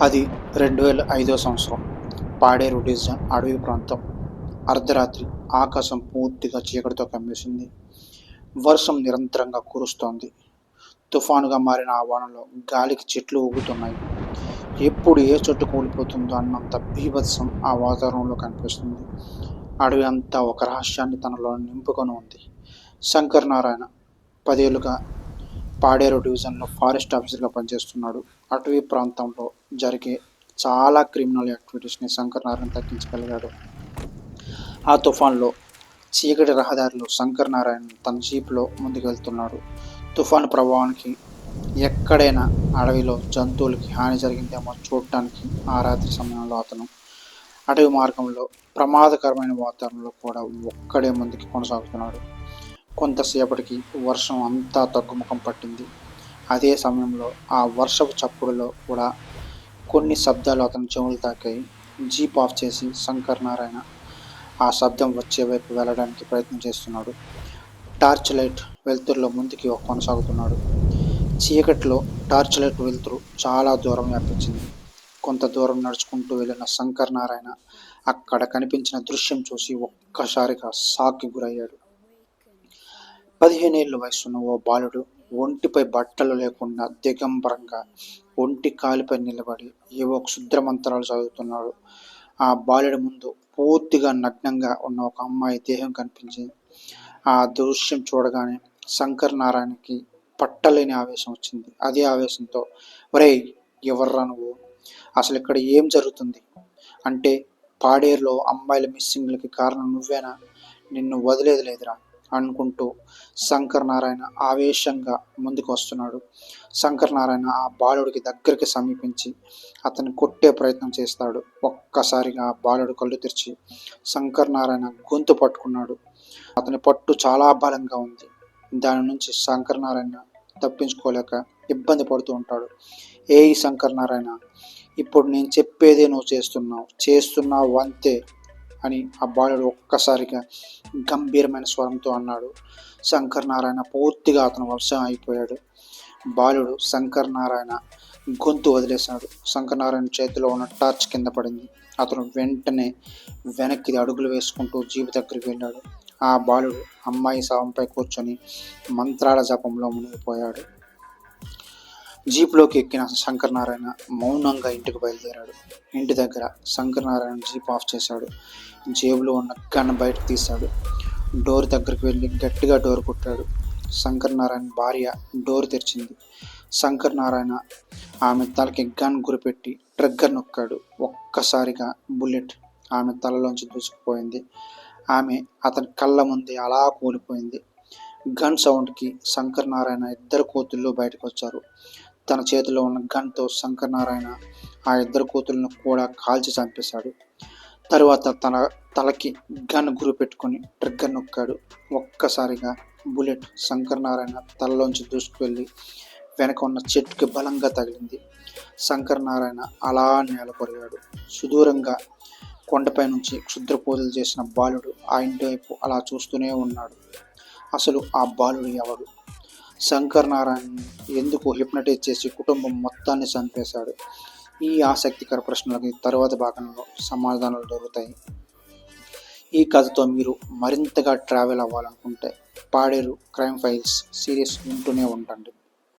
అది 2005 సంవత్సరం. పాడేరు డివిజన్ అడవి ప్రాంతం. అర్ధరాత్రి. ఆకాశం పూర్తిగా చీకటితో కమ్మేసింది. వర్షం నిరంతరంగా కురుస్తోంది. తుఫానుగా మారిన ఆ వానలో గాలికి చెట్లు ఊగుతున్నాయి. ఎప్పుడు ఏ చెట్టు కూలిపోతుందో అన్నంత బీభత్సం ఆ వాతావరణంలో కనిపిస్తుంది. అడవి అంతా ఒక రహస్యాన్ని తనలో నింపుకొని ఉంది. శంకర్ నారాయణ 10 ఏళ్లుగా పాడేరు డివిజన్లో ఫారెస్ట్ ఆఫీసర్గా పనిచేస్తున్నాడు. అటవీ ప్రాంతంలో జరిగే చాలా క్రిమినల్ యాక్టివిటీస్ని శంకర్ నారాయణ తగ్గించగలిగాడు. ఆ తుఫాన్లో చీకటి రహదారిలో శంకర్ నారాయణ తన జీప్లో ముందుకు వెళ్తున్నాడు. తుఫాను ప్రభావానికి ఎక్కడైనా అడవిలో జంతువులకి హాని జరిగిందేమో చూడటానికి ఆ రాత్రి సమయంలో అతను అటవీ మార్గంలో ప్రమాదకరమైన వాతావరణంలో కూడా ఒక్కడే ముందుకు కొనసాగుతున్నాడు. కొంతసేపటికి వర్షం అంతా తగ్గుముఖం పట్టింది. అదే సమయంలో ఆ వర్షపు చప్పుడులో కూడా కొన్ని శబ్దాలు అతని చెవులు తాకాయి. జీప్ ఆఫ్ చేసి శంకర్ నారాయణ ఆ శబ్దం వచ్చే వైపు వెళ్ళడానికి ప్రయత్నం చేస్తున్నాడు. టార్చ్ లైట్ వెలుతురులో ముందుకి కొనసాగుతున్నాడు. చీకటిలో టార్చ్ లైట్ వెలుతురు చాలా దూరం వ్యాపించింది. కొంత దూరం నడుచుకుంటూ వెళ్ళిన శంకర్ నారాయణ అక్కడ కనిపించిన దృశ్యం చూసి ఒక్కసారిగా షాక్కి గురయ్యాడు. 15 ఏళ్ల వయసున్న ఓ బాలుడు ఒంటిపై బట్టలు లేకుండా దిగంబరంగా ఒంటి కాలిపై నిలబడి ఏవో క్షుద్ర మంత్రాలు చదువుతున్నాడు. ఆ బాలుడి ముందు పూర్తిగా నగ్నంగా ఉన్న ఒక అమ్మాయి దేహం కనిపించింది. ఆ దృశ్యం చూడగానే శంకర్ నారాయణకి పట్టలేని ఆవేశం వచ్చింది. అదే ఆవేశంతో, ఒరేయ్, ఎవర్రా నువ్వు? అసలు ఇక్కడ ఏం జరుగుతుంది? అంటే పాడేరులో అమ్మాయిల మిస్సింగ్లకి కారణం నువ్వేనా? నిన్ను వదిలేది లేదురా అనుకుంటూ శంకర్ నారాయణ ఆవేశంగా ముందుకు వస్తున్నాడు. శంకర్ నారాయణ ఆ బాలుడికి దగ్గరికి సమీపించి అతన్ని కొట్టే ప్రయత్నం చేస్తాడు. ఒక్కసారిగా ఆ బాలుడు కళ్ళు తెరిచి శంకర్ నారాయణ గొంతు పట్టుకున్నాడు. అతని పట్టు చాలా బలంగా ఉంది. దాని నుంచి శంకర్ నారాయణ తప్పించుకోలేక ఇబ్బంది పడుతూ ఉంటాడు. ఏయ్ శంకర్ నారాయణ, ఇప్పుడు నేను చెప్పేదే నువ్వు చేస్తున్నావు అంతే అని ఆ బాలుడు ఒక్కసారిగా గంభీరమైన స్వరంతో అన్నాడు. శంకర్ నారాయణ పూర్తిగా అతను వశం అయిపోయాడు. బాలుడు శంకర్ నారాయణ గొంతు వదిలేశాడు. శంకర్ నారాయణ చేతిలో ఉన్న టార్చ్ కింద పడింది. అతను వెంటనే వెనక్కి అడుగులు వేసుకుంటూ జీపు దగ్గరికి వెళ్ళాడు. ఆ బాలుడు అమ్మాయి శవంపై కూర్చొని మంత్రాల జపంలో మునిగిపోయాడు. జీప్లోకి ఎక్కిన శంకర్ నారాయణ మౌనంగా ఇంటికి బయలుదేరాడు. ఇంటి దగ్గర శంకర్ నారాయణ జీప్ ఆఫ్ చేశాడు. జేబులో ఉన్న గన్ బయటకు తీశాడు. డోర్ దగ్గరికి వెళ్ళి గట్టిగా డోర్ కొట్టాడు. శంకర్ నారాయణ భార్య డోర్ తెరిచింది. శంకర్ నారాయణ ఆమె తలకి గన్ గురిపెట్టి ట్రిగ్గర్ నొక్కాడు. ఒక్కసారిగా బుల్లెట్ ఆమె తలలోంచి దూసుకుపోయింది. ఆమె అతని కళ్ళ ముందే అలా కూలిపోయింది. గన్ సౌండ్కి శంకర్ నారాయణ ఇద్దరు కూతుళ్ళు బయటకు వచ్చారు. తన చేతిలో ఉన్న గన్తో శంకర్ నారాయణ ఆ ఇద్దరు కూతుళ్ళను కూడా కాల్చి చంపేశాడు. తరువాత తన తలకి గన్ గురి పెట్టుకుని ట్రిగ్గర్ నొక్కాడు. ఒక్కసారిగా బుల్లెట్ శంకర్ నారాయణ తలలోంచి దూసుకువెళ్ళి వెనక ఉన్న చెట్టుకి బలంగా తగిలింది. శంకర్ నారాయణ అలా నేలకొరిగాడు. సుదూరంగా కొండపై నుంచి క్షుద్ర పూజలు చేసిన బాలుడు ఆ ఇంటి వైపు అలా చూస్తూనే ఉన్నాడు. అసలు ఆ బాలుడు ఎవడు? శంకర్ నారాయణ ఎందుకు హిప్నటైజ్ చేసి కుటుంబం మొత్తాన్ని చంపేశాడు? ఈ ఆసక్తికర ప్రశ్నలకి తరువాత భాగంలో సమాధానాలు దొరుకుతాయి. ఈ కథతో మీరు మరింతగా ట్రావెల్ అవ్వాలనుకుంటే పాడేరు క్రైమ్ ఫైల్స్ సిరీస్ వింటూనే ఉండండి.